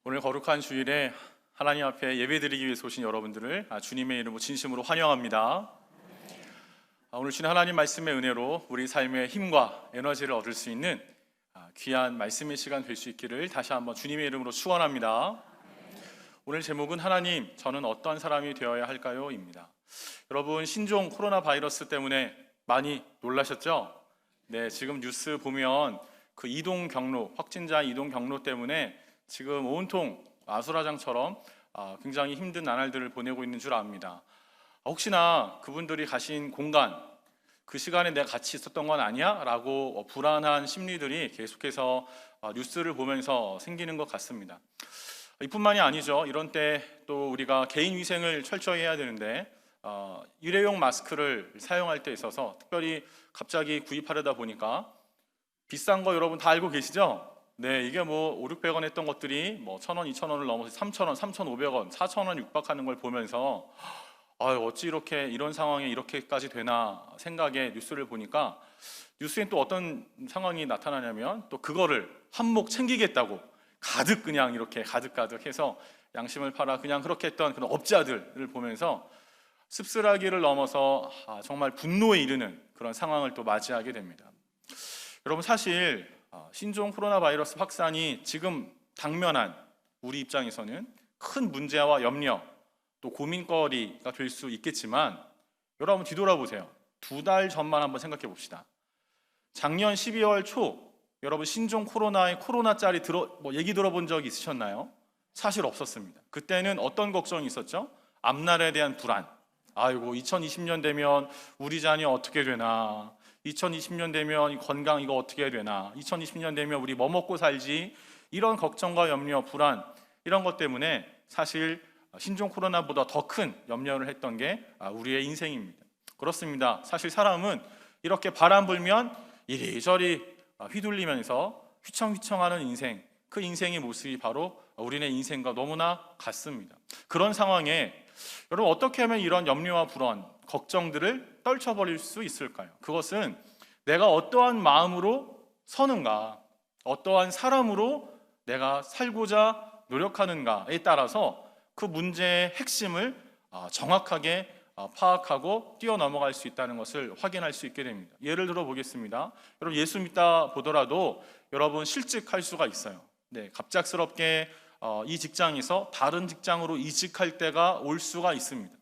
오늘 거룩한 주일에 하나님 앞에 예배드리기 위해서 오신 여러분들을 주님의 이름으로 진심으로 환영합니다. 오늘 주신 하나님 말씀의 은혜로 우리 삶의 힘과 에너지를 얻을 수 있는 귀한 말씀의 시간 될 수 있기를 다시 한번 주님의 이름으로 축원합니다. 오늘 제목은 하나님, 저는 어떤 사람이 되어야 할까요? 입니다. 여러분, 신종 코로나 바이러스 때문에 많이 놀라셨죠? 네, 지금 뉴스 보면 그 이동 경로, 확진자 이동 경로 때문에 지금 온통 아수라장처럼 굉장히 힘든 나날들을 보내고 있는 줄 압니다. 혹시나 그분들이 가신 공간, 그 시간에 내가 같이 있었던 건 아니야? 라고 불안한 심리들이 계속해서 뉴스를 보면서 생기는 것 같습니다. 이뿐만이 아니죠. 이런 때 또 우리가 개인 위생을 철저히 해야 되는데 일회용 마스크를 사용할 때 있어서 특별히 갑자기 구입하려다 보니까 비싼 거 여러분 다 알고 계시죠? 네, 이게 뭐 5, 600원 했던 것들이 뭐 1,000원, 2,000원을 넘어서 3,000원, 3,500원, 4,000원 육박하는 걸 보면서 어찌 이런 상황에 이렇게까지 되나 생각에 뉴스를 보니까 뉴스엔 또 어떤 상황이 나타나냐면 또 그거를 한몫 챙기겠다고 가득 그냥 이렇게 가득 해서 양심을 팔아 그냥 그렇게 했던 그런 업자들을 보면서 씁쓸하기를 넘어서 정말 분노에 이르는 그런 상황을 또 맞이하게 됩니다. 여러분, 사실 신종 코로나 바이러스 확산이 지금 당면한 우리 입장에서는 큰 문제와 염려 또 고민거리가 될 수 있겠지만 여러분 뒤돌아보세요. 2달 전만 한번 생각해 봅시다. 작년 12월 초 여러분 신종 코로나의 코로나짜리 얘기 들어본 적이 있으셨나요? 사실 없었습니다. 그때는 어떤 걱정이 있었죠? 앞날에 대한 불안. 아이고 2020년 되면 우리 자녀 어떻게 되나, 2020년 되면 이 건강 이거 어떻게 해야 되나, 2020년 되면 우리 뭐 먹고 살지, 이런 걱정과 염려, 불안 이런 것 때문에 사실 신종 코로나보다 더 큰 염려를 했던 게 우리의 인생입니다. 그렇습니다. 사실 사람은 이렇게 바람 불면 이리저리 휘둘리면서 휘청휘청하는 인생, 그 인생의 모습이 바로 우리네 인생과 너무나 같습니다. 그런 상황에 여러분 어떻게 하면 이런 염려와 불안, 걱정들을 떨쳐버릴 수 있을까요? 그것은 내가 어떠한 마음으로 서는가, 어떠한 사람으로 내가 살고자 노력하는가에 따라서 그 문제의 핵심을 정확하게 파악하고 뛰어넘어갈 수 있다는 것을 확인할 수 있게 됩니다. 예를 들어 보겠습니다. 여러분 예수 믿다 보더라도 여러분 실직할 수가 있어요. 네, 갑작스럽게 이 직장에서 다른 직장으로 이직할 때가 올 수가 있습니다.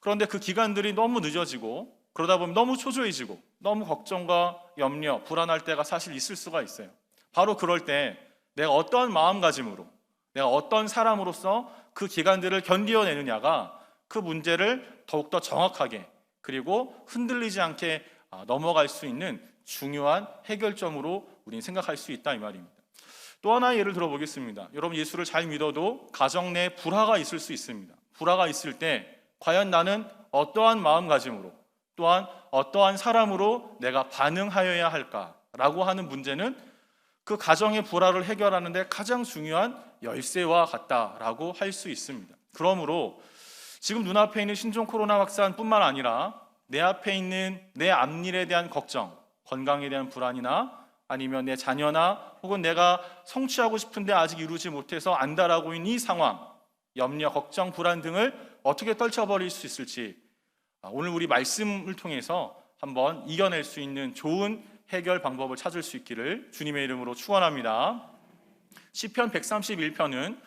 그런데 그 기간들이 너무 늦어지고 그러다 보면 너무 초조해지고 너무 걱정과 염려, 불안할 때가 사실 있을 수가 있어요. 바로 그럴 때 내가 어떠한 마음가짐으로, 내가 어떤 사람으로서 그 기간들을 견디어내느냐가 그 문제를 더욱더 정확하게 그리고 흔들리지 않게 넘어갈 수 있는 중요한 해결점으로 우리는 생각할 수 있다 이 말입니다. 또 하나의 예를 들어보겠습니다. 여러분 예수를 잘 믿어도 가정 내에 불화가 있을 수 있습니다. 불화가 있을 때 과연 나는 어떠한 마음가짐으로 또한 어떠한 사람으로 내가 반응하여야 할까라고 하는 문제는 그 가정의 불화를 해결하는 데 가장 중요한 열쇠와 같다라고 할 수 있습니다. 그러므로 지금 눈앞에 있는 신종 코로나 확산뿐만 아니라 내 앞에 있는 내 앞일에 대한 걱정, 건강에 대한 불안이나 아니면 내 자녀나 혹은 내가 성취하고 싶은데 아직 이루지 못해서 안달하고 있는 이 상황, 염려, 걱정, 불안 등을 어떻게 떨쳐버릴 수 있을지 오늘 우리 말씀을 통해서 한번 이겨낼 수 있는 좋은 해결 방법을 찾을 수 있기를 주님의 이름으로 축원합니다. 시편 131편은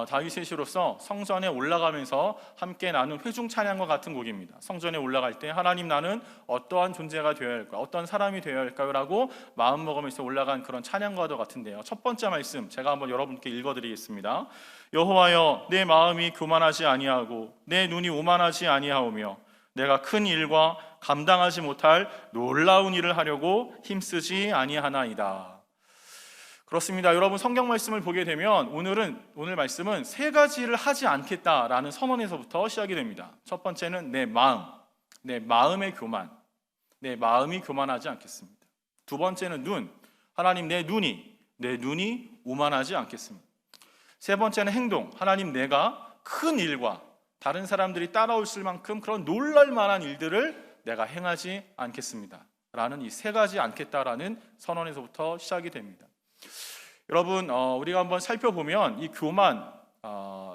다윗의 시로서 성전에 올라가면서 함께 나눈 회중 찬양과 같은 곡입니다. 성전에 올라갈 때 하나님 나는 어떠한 존재가 되어야 할까요? 어떤 사람이 되어야 할까요? 라고 마음먹으면서 올라간 그런 찬양과도 같은데요. 첫 번째 말씀 제가 한번 여러분께 읽어드리겠습니다. 여호와여 내 마음이 교만하지 아니하고 내 눈이 오만하지 아니하오며 내가 큰 일과 감당하지 못할 놀라운 일을 하려고 힘쓰지 아니하나이다. 그렇습니다. 여러분 성경 말씀을 보게 되면 오늘 말씀은 3가지를 하지 않겠다라는 선언에서부터 시작이 됩니다. 첫 번째는 내 마음의 교만, 내 마음이 교만하지 않겠습니다. 두 번째는 눈, 하나님 내 눈이 오만하지 않겠습니다. 세 번째는 행동, 하나님 내가 큰 일과 다른 사람들이 따라올 만큼 그런 놀랄 만한 일들을 내가 행하지 않겠습니다 라는 이 3가지 않겠다라는 선언에서부터 시작이 됩니다. 여러분 우리가 한번 살펴보면 이 교만,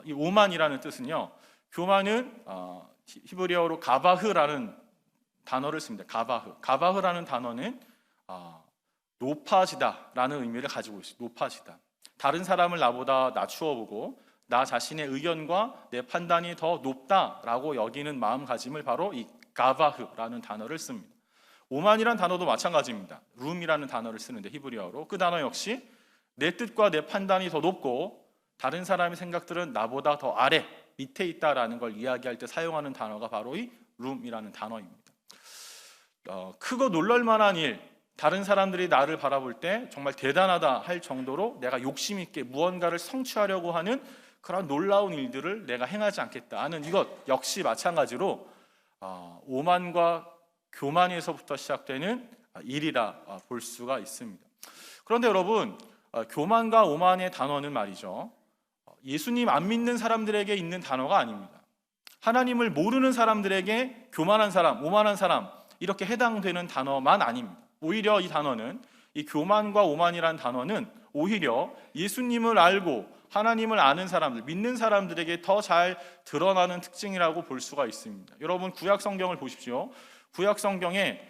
이 오만이라는 뜻은요. 교만은 히브리어로 가바흐라는 단어를 씁니다. 가바흐라는 단어는 높아지다라는 의미를 가지고 있습니다. 높아지다. 다른 사람을 나보다 낮추어 보고 나 자신의 의견과 내 판단이 더 높다라고 여기는 마음가짐을 바로 이 가바흐라는 단어를 씁니다. 오만이라는 단어도 마찬가지입니다. 룸이라는 단어를 쓰는데 히브리어로 그 단어 역시 내 뜻과 내 판단이 더 높고 다른 사람의 생각들은 나보다 더 아래, 밑에 있다라는 걸 이야기할 때 사용하는 단어가 바로 이 룸이라는 단어입니다. 크고 놀랄 만한 일, 다른 사람들이 나를 바라볼 때 정말 대단하다 할 정도로 내가 욕심 있게 무언가를 성취하려고 하는 그런 놀라운 일들을 내가 행하지 않겠다 하는 이것 역시 마찬가지로 오만과 교만에서부터 시작되는 일이라 볼 수가 있습니다. 그런데 여러분, 교만과 오만의 단어는 말이죠, 예수님 안 믿는 사람들에게 있는 단어가 아닙니다. 하나님을 모르는 사람들에게 교만한 사람, 오만한 사람 이렇게 해당되는 단어만 아닙니다. 오히려 이 단어는, 이 교만과 오만이라는 단어는 오히려 예수님을 알고 하나님을 아는 사람들, 믿는 사람들에게 더 잘 드러나는 특징이라고 볼 수가 있습니다. 여러분 구약 성경을 보십시오. 구약 성경에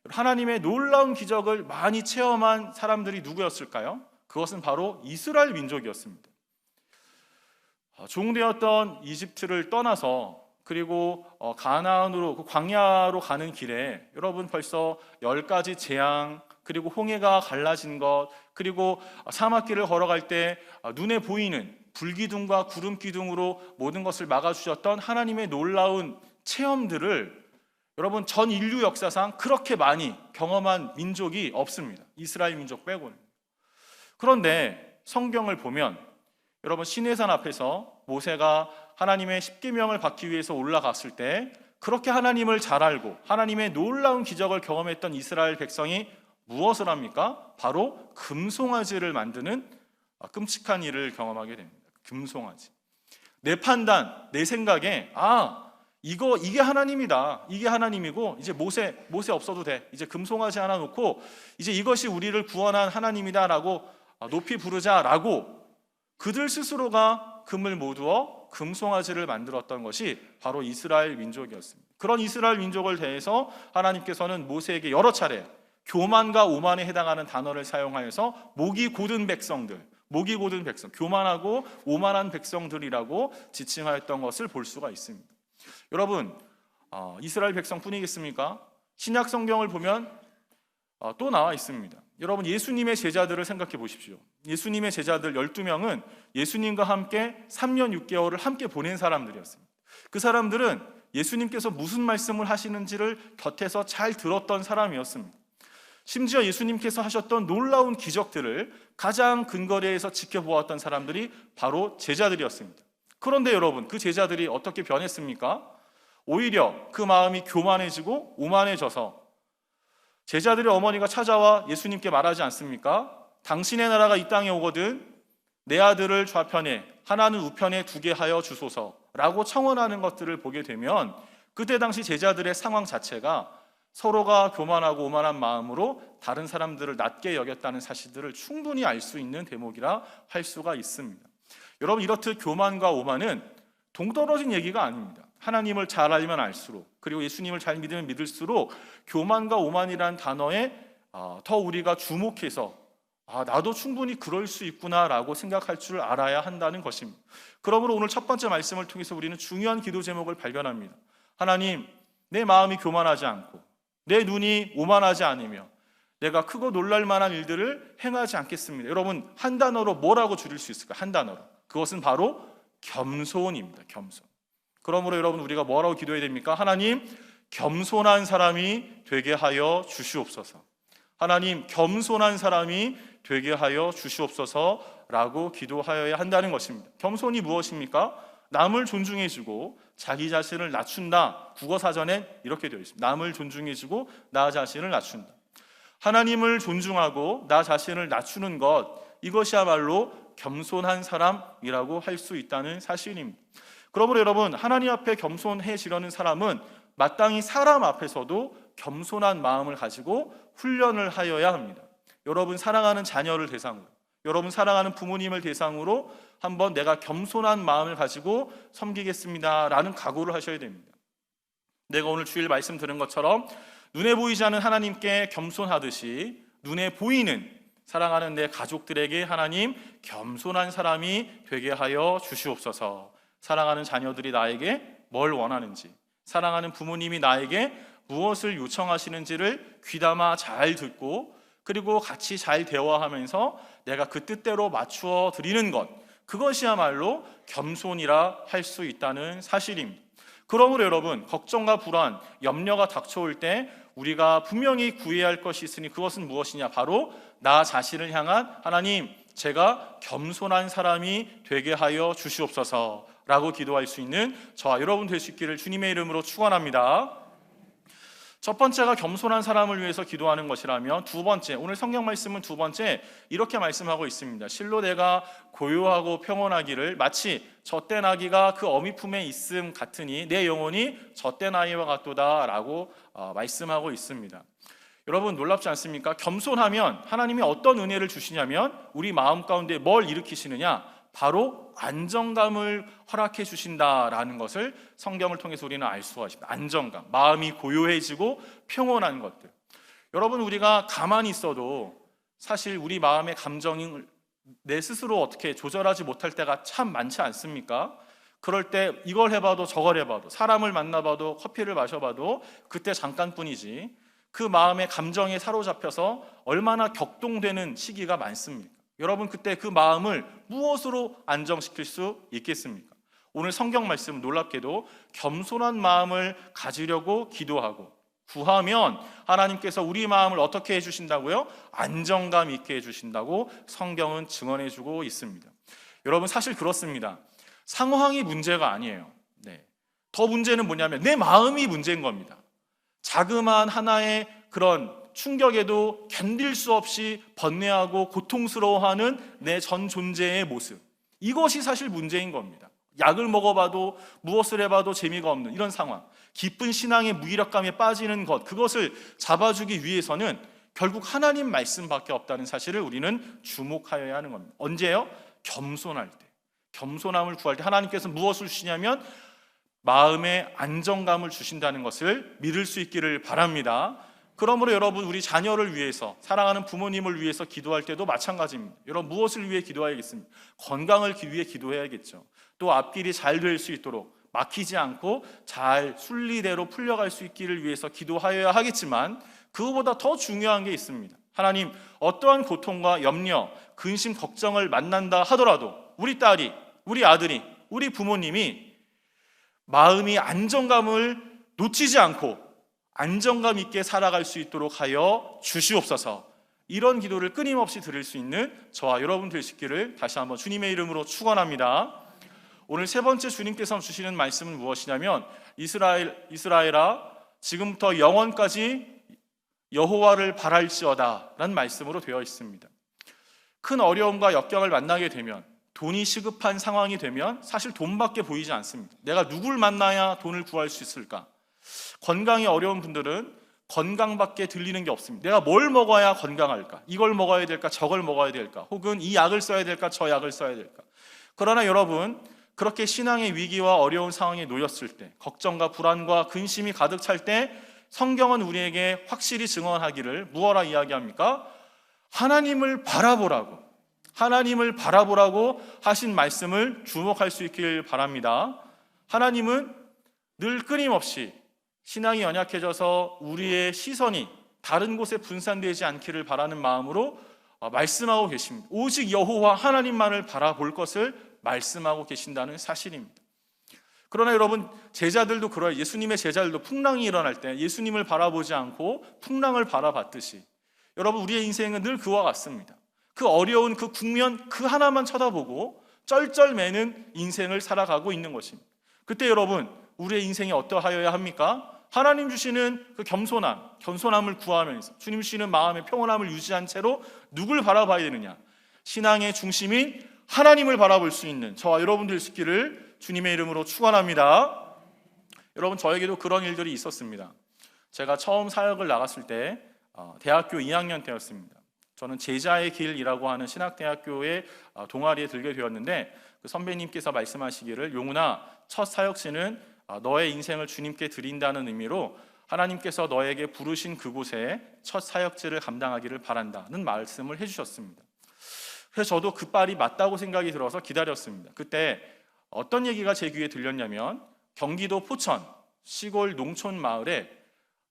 하나님의 놀라운 기적을 많이 체험한 사람들이 누구였을까요? 그것은 바로 이스라엘 민족이었습니다. 종되었던 이집트를 떠나서 그리고 가나안으로, 그 광야로 가는 길에 여러분 벌써 10가지 재앙, 그리고 홍해가 갈라진 것, 그리고 사막길을 걸어갈 때 눈에 보이는 불기둥과 구름기둥으로 모든 것을 막아주셨던 하나님의 놀라운 체험들을 여러분 전 인류 역사상 그렇게 많이 경험한 민족이 없습니다. 이스라엘 민족 빼고는. 그런데 성경을 보면 여러분 시내산 앞에서 모세가 하나님의 십계명을 받기 위해서 올라갔을 때 그렇게 하나님을 잘 알고 하나님의 놀라운 기적을 경험했던 이스라엘 백성이 무엇을 합니까? 바로 금송아지를 만드는 끔찍한 일을 경험하게 됩니다. 금송아지. 내 판단, 내 생각에 이게 하나님이다. 이게 하나님이고 이제 모세 없어도 돼. 이제 금송아지 하나 놓고 이제 이것이 우리를 구원한 하나님이다라고 높이 부르자라고 그들 스스로가 금을 모두어 금송아지를 만들었던 것이 바로 이스라엘 민족이었습니다. 그런 이스라엘 민족을 대해서 하나님께서는 모세에게 여러 차례 교만과 오만에 해당하는 단어를 사용하여서 목이 곧은 백성들, 교만하고 오만한 백성들이라고 지칭하였던 것을 볼 수가 있습니다. 여러분, 이스라엘 백성뿐이겠습니까? 신약 성경을 보면 또 나와 있습니다. 여러분 예수님의 제자들을 생각해 보십시오. 예수님의 제자들 12명은 예수님과 함께 3년 6개월을 함께 보낸 사람들이었습니다. 그 사람들은 예수님께서 무슨 말씀을 하시는지를 곁에서 잘 들었던 사람이었습니다. 심지어 예수님께서 하셨던 놀라운 기적들을 가장 근거리에서 지켜보았던 사람들이 바로 제자들이었습니다. 그런데 여러분 그 제자들이 어떻게 변했습니까? 오히려 그 마음이 교만해지고 오만해져서 제자들의 어머니가 찾아와 예수님께 말하지 않습니까? 당신의 나라가 이 땅에 오거든 내 아들을 좌편에 하나는 우편에 두게 하여 주소서라고 청원하는 것들을 보게 되면 그때 당시 제자들의 상황 자체가 서로가 교만하고 오만한 마음으로 다른 사람들을 낮게 여겼다는 사실들을 충분히 알 수 있는 대목이라 할 수가 있습니다. 여러분 이렇듯 교만과 오만은 동떨어진 얘기가 아닙니다. 하나님을 잘 알면 알수록 그리고 예수님을 잘 믿으면 믿을수록 교만과 오만이라는 단어에 더 우리가 주목해서 나도 충분히 그럴 수 있구나라고 생각할 줄 알아야 한다는 것입니다. 그러므로 오늘 첫 번째 말씀을 통해서 우리는 중요한 기도 제목을 발견합니다. 하나님, 내 마음이 교만하지 않고 내 눈이 오만하지 않으며 내가 크고 놀랄 만한 일들을 행하지 않겠습니다. 여러분 한 단어로 뭐라고 줄일 수 있을까? 한 단어로. 그것은 바로 겸손입니다. 겸손. 그러므로 여러분 우리가 뭐라고 기도해야 됩니까? 하나님, 겸손한 사람이 되게 하여 주시옵소서. 하나님, 겸손한 사람이 되게 하여 주시옵소서라고 기도하여야 한다는 것입니다. 겸손이 무엇입니까? 남을 존중해주고 자기 자신을 낮춘다. 국어사전엔 이렇게 되어 있습니다. 남을 존중해주고 나 자신을 낮춘다. 하나님을 존중하고 나 자신을 낮추는 것, 이것이야말로 겸손한 사람이라고 할 수 있다는 사실입니다. 그러므로 여러분 하나님 앞에 겸손해지려는 사람은 마땅히 사람 앞에서도 겸손한 마음을 가지고 훈련을 하여야 합니다. 여러분 사랑하는 자녀를 대상으로, 여러분 사랑하는 부모님을 대상으로 한번 내가 겸손한 마음을 가지고 섬기겠습니다 라는 각오를 하셔야 됩니다. 내가 오늘 주일 말씀 들은 것처럼 눈에 보이지 않는 하나님께 겸손하듯이 눈에 보이는 사랑하는 내 가족들에게 하나님 겸손한 사람이 되게 하여 주시옵소서. 사랑하는 자녀들이 나에게 뭘 원하는지, 사랑하는 부모님이 나에게 무엇을 요청하시는지를 귀담아 잘 듣고 그리고 같이 잘 대화하면서 내가 그 뜻대로 맞추어 드리는 것, 그것이야말로 겸손이라 할 수 있다는 사실입니다. 그러므로 여러분, 걱정과 불안, 염려가 닥쳐올 때 우리가 분명히 구해야 할 것이 있으니 그것은 무엇이냐? 바로 나 자신을 향한 하나님, 제가 겸손한 사람이 되게 하여 주시옵소서 라고 기도할 수 있는 저와 여러분 될 수 있기를 주님의 이름으로 축원합니다. 첫 번째가 겸손한 사람을 위해서 기도하는 것이라면, 두 번째, 오늘 성경 말씀은 두 번째 이렇게 말씀하고 있습니다. 실로 내가 고요하고 평온하기를 마치 젖된 아기가 그 어미 품에 있음 같으니 내 영혼이 젖된 아이와 같도다 라고 말씀하고 있습니다. 여러분 놀랍지 않습니까? 겸손하면 하나님이 어떤 은혜를 주시냐면 우리 마음 가운데 뭘 일으키시느냐? 바로 안정감을 허락해 주신다라는 것을 성경을 통해서 우리는 알 수가 있습니다. 안정감, 마음이 고요해지고 평온한 것들. 여러분 우리가 가만히 있어도 사실 우리 마음의 감정을 내 스스로 어떻게 조절하지 못할 때가 참 많지 않습니까? 그럴 때 이걸 해봐도 저걸 해봐도 사람을 만나봐도 커피를 마셔봐도 그때 잠깐뿐이지 그 마음의 감정에 사로잡혀서 얼마나 격동되는 시기가 많습니다. 여러분 그때 그 마음을 무엇으로 안정시킬 수 있겠습니까? 오늘 성경 말씀 놀랍게도 겸손한 마음을 가지려고 기도하고 구하면 하나님께서 우리 마음을 어떻게 해주신다고요? 안정감 있게 해주신다고 성경은 증언해주고 있습니다. 여러분 사실 그렇습니다. 상황이 문제가 아니에요. 더 문제는 뭐냐면 내 마음이 문제인 겁니다. 자그마한 하나의 그런 충격에도 견딜 수 없이 번뇌하고 고통스러워하는 내 전 존재의 모습, 이것이 사실 문제인 겁니다. 약을 먹어봐도 무엇을 해봐도 재미가 없는 이런 상황, 깊은 신앙의 무기력감에 빠지는 것, 그것을 잡아주기 위해서는 결국 하나님 말씀밖에 없다는 사실을 우리는 주목하여야 하는 겁니다. 언제요? 겸손할 때, 겸손함을 구할 때 하나님께서 무엇을 주시냐면 마음의 안정감을 주신다는 것을 믿을 수 있기를 바랍니다. 그러므로 여러분 우리 자녀를 위해서, 사랑하는 부모님을 위해서 기도할 때도 마찬가지입니다. 여러분 무엇을 위해 기도해야겠습니까? 건강을 위해 기도해야겠죠. 또 앞길이 잘 될 수 있도록 막히지 않고 잘 순리대로 풀려갈 수 있기를 위해서 기도하여야 하겠지만 그거보다 더 중요한 게 있습니다. 하나님 어떠한 고통과 염려, 근심, 걱정을 만난다 하더라도 우리 딸이, 우리 아들이, 우리 부모님이 마음이 안정감을 놓치지 않고 안정감 있게 살아갈 수 있도록 하여 주시옵소서. 이런 기도를 끊임없이 드릴 수 있는 저와 여러분 될 수 있기를 다시 한번 주님의 이름으로 축원합니다. 오늘 세 번째 주님께서 주시는 말씀은 무엇이냐면 이스라엘아 지금부터 영원까지 여호와를 바랄지어다 라는 말씀으로 되어 있습니다. 큰 어려움과 역경을 만나게 되면, 돈이 시급한 상황이 되면 사실 돈밖에 보이지 않습니다. 내가 누굴 만나야 돈을 구할 수 있을까? 건강이 어려운 분들은 건강밖에 들리는 게 없습니다. 내가 뭘 먹어야 건강할까? 이걸 먹어야 될까? 저걸 먹어야 될까? 혹은 이 약을 써야 될까? 저 약을 써야 될까? 그러나 여러분 그렇게 신앙의 위기와 어려운 상황에 놓였을 때, 걱정과 불안과 근심이 가득 찰 때 성경은 우리에게 확실히 증언하기를 무엇라 이야기합니까? 하나님을 바라보라고, 하나님을 바라보라고 하신 말씀을 주목할 수 있길 바랍니다. 하나님은 늘 끊임없이 신앙이 연약해져서 우리의 시선이 다른 곳에 분산되지 않기를 바라는 마음으로 말씀하고 계십니다. 오직 여호와 하나님만을 바라볼 것을 말씀하고 계신다는 사실입니다. 그러나 여러분 제자들도 그러해요. 예수님의 제자들도 풍랑이 일어날 때 예수님을 바라보지 않고 풍랑을 바라봤듯이 여러분 우리의 인생은 늘 그와 같습니다. 그 어려운 그 국면 그 하나만 쳐다보고 쩔쩔매는 인생을 살아가고 있는 것입니다. 그때 여러분 우리의 인생이 어떠하여야 합니까? 하나님 주시는 그 겸손함을 구하면서 주님 주시는 마음의 평온함을 유지한 채로 누굴 바라봐야 되느냐? 신앙의 중심인 하나님을 바라볼 수 있는 저와 여러분들 있기를 주님의 이름으로 축원합니다. 여러분 저에게도 그런 일들이 있었습니다. 제가 처음 사역을 나갔을 때 대학교 2학년 때였습니다. 저는 제자의 길이라고 하는 신학대학교의 동아리에 들게 되었는데 그 선배님께서 말씀하시기를 용훈아, 첫 사역지는 너의 인생을 주님께 드린다는 의미로 하나님께서 너에게 부르신 그곳에 첫 사역지를 감당하기를 바란다는 말씀을 해주셨습니다. 그래서 저도 그 말이 맞다고 생각이 들어서 기다렸습니다. 그때 어떤 얘기가 제 귀에 들렸냐면 경기도 포천 시골 농촌 마을에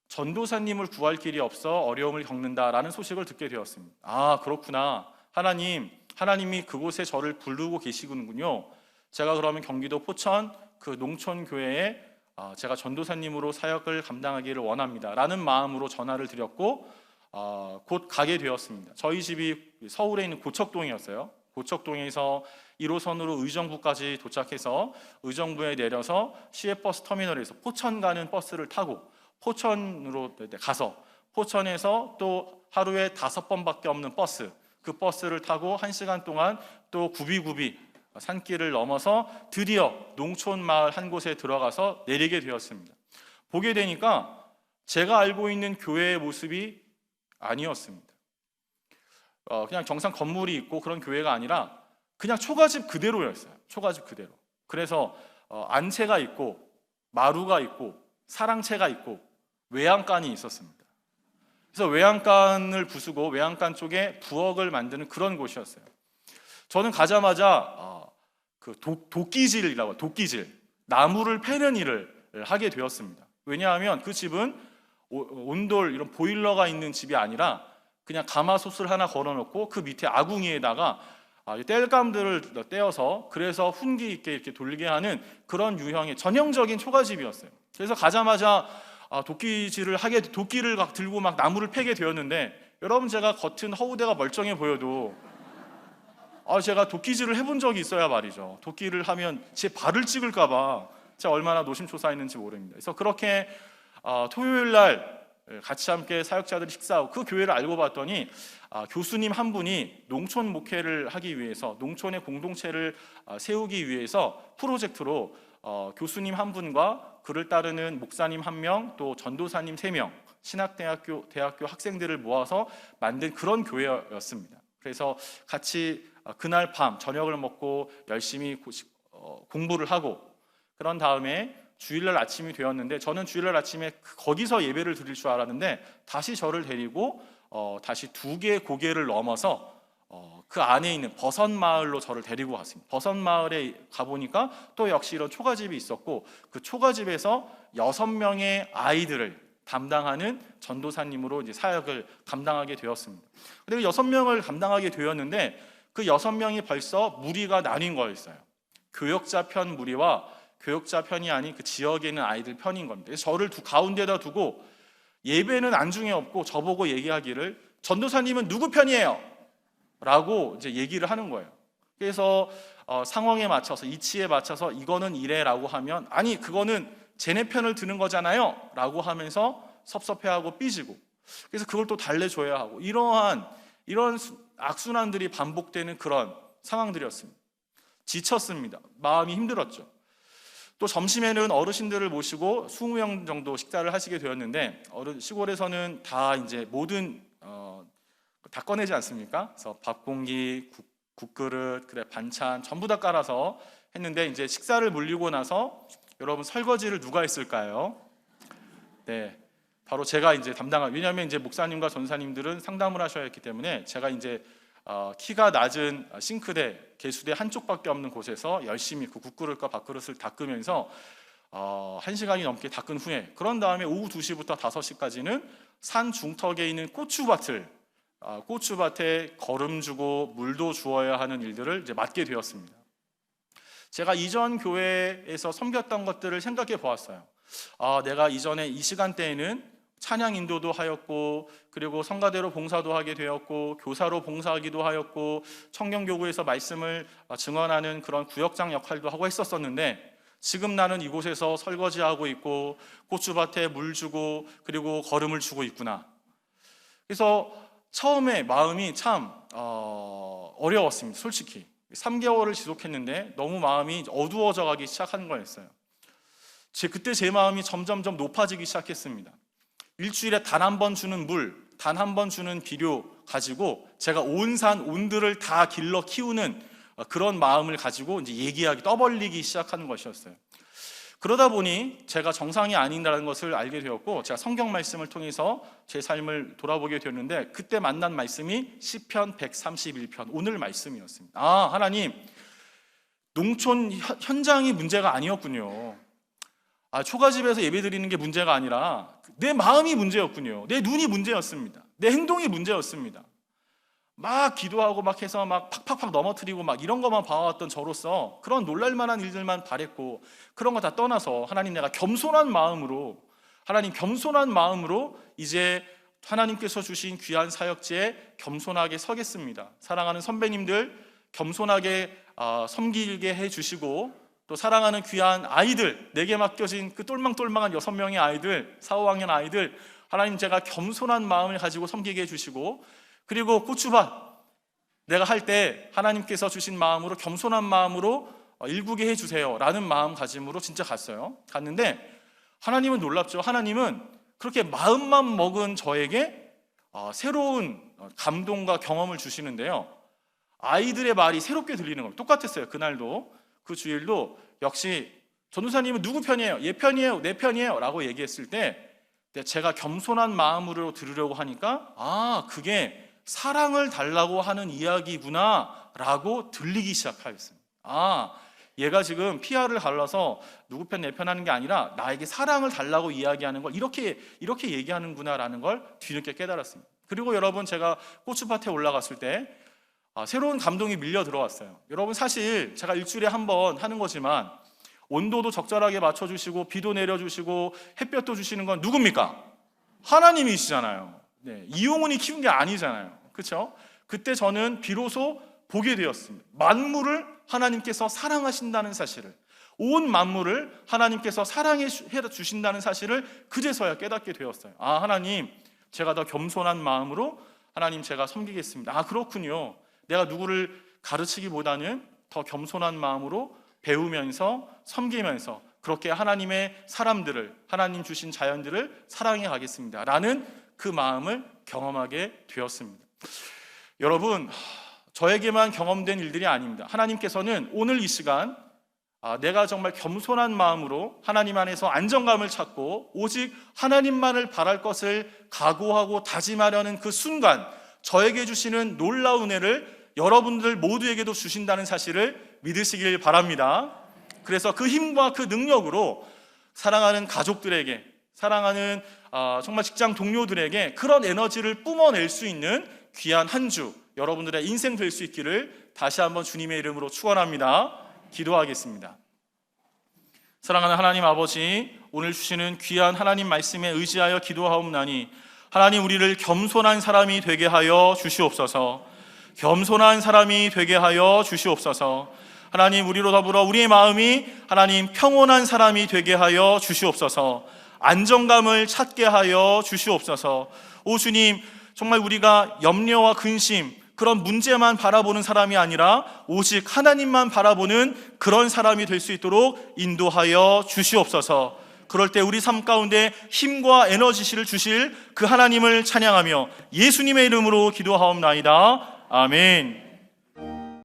전도사님을 구할 길이 없어 어려움을 겪는다라는 소식을 듣게 되었습니다. 아, 그렇구나. 하나님이 그곳에 저를 부르고 계시군요. 제가 그러면 경기도 포천 그 농촌 교회에 제가 전도사님으로 사역을 감당하기를 원합니다 라는 마음으로 전화를 드렸고 곧 가게 되었습니다. 저희 집이 서울에 있는 고척동이었어요. 고척동에서 1호선으로 의정부까지 도착해서 의정부에 내려서 시외버스 터미널에서 포천 가는 버스를 타고 포천으로 가서 포천에서 또 하루에 5번밖에 없는 버스, 그 버스를 타고 1시간 동안 또 굽이굽이 산길을 넘어서 드디어 농촌 마을 한 곳에 들어가서 내리게 되었습니다. 보게 되니까 제가 알고 있는 교회의 모습이 아니었습니다. 그냥 정상 건물이 있고 그런 교회가 아니라 그냥 초가집 그대로였어요. 초가집 그대로. 그래서 안채가 있고 마루가 있고 사랑채가 있고 외양간이 있었습니다. 그래서 외양간을 부수고 외양간 쪽에 부엌을 만드는 그런 곳이었어요. 저는 가자마자 그 도끼질이라고 도끼질, 나무를 패는 일을 하게 되었습니다. 왜냐하면 그 집은 온돌 이런 보일러가 있는 집이 아니라 그냥 가마솥을 하나 걸어놓고 그 밑에 아궁이에다가 땔감들을 떼어서 그래서 훈기 있게 이렇게 돌게 하는 그런 유형의 전형적인 초가집이었어요. 그래서 가자마자 도끼질을 도끼를 들고 막 나무를 패게 되었는데 여러분 제가 겉은 허우대가 멀쩡해 보여도 제가 도끼질을 해본 적이 있어야 말이죠. 도끼를 하면 제 발을 찍을까 봐 제가 얼마나 노심초사했는지 모릅니다. 그래서 그렇게 토요일 날 같이 함께 사역자들이 식사하고 그 교회를 알고 봤더니 교수님 한 분이 농촌 목회를 하기 위해서 농촌의 공동체를 세우기 위해서 프로젝트로 교수님 한 분과 그를 따르는 목사님 1명 또 전도사님 3명 신학대학교 학생들을 모아서 만든 그런 교회였습니다. 그래서 같이 그날 밤 저녁을 먹고 열심히 공부를 하고 그런 다음에 주일날 아침이 되었는데 저는 주일날 아침에 거기서 예배를 드릴 줄 알았는데 다시 저를 데리고 다시 2개의 고개를 넘어서 그 안에 있는 버선마을로 저를 데리고 갔습니다. 버선마을에 가보니까 또 역시 이런 초가집이 있었고 그 초가집에서 6명의 아이들을 담당하는 전도사님으로 이제 사역을 감당하게 되었습니다. 근데 그 6명을 감당하게 되었는데 그 6명이 벌써 무리가 나뉜 거였어요. 교역자 편 무리와 교역자 편이 아닌 그 지역에 있는 아이들 편인 겁니다. 그래서 저를 가운데다 두고 예배는 안중에 없고 저보고 얘기하기를 전도사님은 누구 편이에요? 라고 이제 얘기를 하는 거예요. 그래서 상황에 맞춰서 이치에 맞춰서 이거는 이래라고 하면 아니 그거는 쟤네 편을 드는 거잖아요 라고 하면서 섭섭해하고 삐지고 그래서 그걸 또 달래줘야 하고 이런 악순환들이 반복되는 그런 상황들이었습니다. 지쳤습니다. 마음이 힘들었죠. 또 점심에는 어르신들을 모시고 20명 정도 식사를 하시게 되었는데 시골에서는 다 이제 모든 다 꺼내지 않습니까? 그래서 밥 공기, 국그릇, 그래 반찬 전부 다 깔아서 했는데 이제 식사를 물리고 나서 여러분 설거지를 누가 했을까요? 네, 바로 제가 이제 왜냐하면 이제 목사님과 전사님들은 상담을 하셔야 했기 때문에 제가 이제 키가 낮은 싱크대, 개수대 한쪽밖에 없는 곳에서 열심히 그 국그릇과 밥그릇을 닦으면서 1시간이 넘게 닦은 후에 그런 다음에 오후 2시부터 5시까지는 산 중턱에 있는 고추밭에 거름 주고 물도 주어야 하는 일들을 이제 맡게 되었습니다. 제가 이전 교회에서 섬겼던 것들을 생각해 보았어요. 내가 이전에 이 시간대에는 찬양 인도도 하였고 그리고 성가대로 봉사도 하게 되었고 교사로 봉사하기도 하였고 청년교구에서 말씀을 증언하는 그런 구역장 역할도 하고 했었었는데 지금 나는 이곳에서 설거지하고 있고 고추밭에 물 주고 그리고 거름을 주고 있구나. 그래서 처음에 마음이 참 어려웠습니다. 솔직히 3개월을 지속했는데 너무 마음이 어두워져 가기 시작한 거였어요. 그때 제 마음이 점점점 높아지기 시작했습니다. 일주일에 단 한 번 주는 물, 단 한 번 주는 비료 가지고 제가 온 산 온들을 다 길러 키우는 그런 마음을 가지고 이제 얘기하기, 떠벌리기 시작하는 것이었어요. 그러다 보니 제가 정상이 아닌다는 것을 알게 되었고, 제가 성경 말씀을 통해서 제 삶을 돌아보게 되었는데, 그때 만난 말씀이 시편 131편 오늘 말씀이었습니다. 아, 하나님, 농촌 현장이 문제가 아니었군요. 초가집에서 예배드리는 게 문제가 아니라 내 마음이 문제였군요. 내 눈이 문제였습니다. 내 행동이 문제였습니다. 막 기도하고 막 해서 막 팍팍팍 넘어뜨리고 막 이런 것만 봐왔던 저로서 그런 놀랄만한 일들만 바랬고, 그런 거 다 떠나서 하나님, 내가 겸손한 마음으로, 하나님 겸손한 마음으로 이제 하나님께서 주신 귀한 사역지에 겸손하게 서겠습니다. 사랑하는 선배님들 겸손하게 섬기게 해주시고, 또 사랑하는 귀한 아이들, 내게 맡겨진 그 똘망똘망한 6명의 아이들, 4, 5학년 아이들, 하나님 제가 겸손한 마음을 가지고 섬기게 해주시고, 그리고 고추밭 내가 할 때 하나님께서 주신 마음으로, 겸손한 마음으로 일구게 해주세요 라는 마음가짐으로 진짜 갔는데 하나님은 놀랍죠. 하나님은 그렇게 마음만 먹은 저에게 새로운 감동과 경험을 주시는데요, 아이들의 말이 새롭게 들리는 겁니다. 똑같았어요. 그날도, 그 주일도 역시 전도사님은 누구 편이에요? 얘 편이에요? 내 편이에요? 라고 얘기했을 때 제가 겸손한 마음으로 들으려고 하니까 그게 사랑을 달라고 하는 이야기구나 라고 들리기 시작하였습니다. 얘가 지금 PR을 갈라서 누구 편 내 편 하는 게 아니라 나에게 사랑을 달라고 이야기하는 걸 이렇게 얘기하는구나 라는 걸 뒤늦게 깨달았습니다. 그리고 여러분, 제가 고추밭에 올라갔을 때 새로운 감동이 밀려 들어왔어요. 여러분, 사실 제가 일주일에 한 번 하는 거지만 온도도 적절하게 맞춰주시고 비도 내려주시고 햇볕도 주시는 건 누굽니까? 하나님이시잖아요. 이용훈이 키운 게 아니잖아요. 그렇죠? 그때 저는 비로소 보게 되었습니다. 만물을 하나님께서 사랑하신다는 사실을, 온 만물을 하나님께서 사랑해 주신다는 사실을 그제서야 깨닫게 되었어요. 하나님, 제가 더 겸손한 마음으로 하나님 제가 섬기겠습니다. 그렇군요. 내가 누구를 가르치기보다는 더 겸손한 마음으로 배우면서 섬기면서 그렇게 하나님의 사람들을, 하나님 주신 자연들을 사랑해 가겠습니다 라는 그 마음을 경험하게 되었습니다. 여러분, 저에게만 경험된 일들이 아닙니다. 하나님께서는 오늘 이 시간 내가 정말 겸손한 마음으로 하나님 안에서 안정감을 찾고 오직 하나님만을 바랄 것을 각오하고 다짐하려는 그 순간 저에게 주시는 놀라운 은혜를 여러분들 모두에게도 주신다는 사실을 믿으시길 바랍니다. 그래서 그 힘과 그 능력으로 사랑하는 가족들에게, 사랑하는 정말 직장 동료들에게 그런 에너지를 뿜어낼 수 있는 귀한 한 주, 여러분들의 인생 될 수 있기를 다시 한번 주님의 이름으로 축원합니다. 기도하겠습니다. 사랑하는 하나님 아버지, 오늘 주시는 귀한 하나님 말씀에 의지하여 기도하옵나니 하나님, 우리를 겸손한 사람이 되게 하여 주시옵소서. 겸손한 사람이 되게 하여 주시옵소서. 하나님, 우리로 더불어 우리의 마음이 하나님 평온한 사람이 되게 하여 주시옵소서. 안정감을 찾게 하여 주시옵소서. 오 주님, 정말 우리가 염려와 근심, 그런 문제만 바라보는 사람이 아니라 오직 하나님만 바라보는 그런 사람이 될 수 있도록 인도하여 주시옵소서. 그럴 때 우리 삶 가운데 힘과 에너지를 주실 그 하나님을 찬양하며 예수님의 이름으로 기도하옵나이다. 아멘.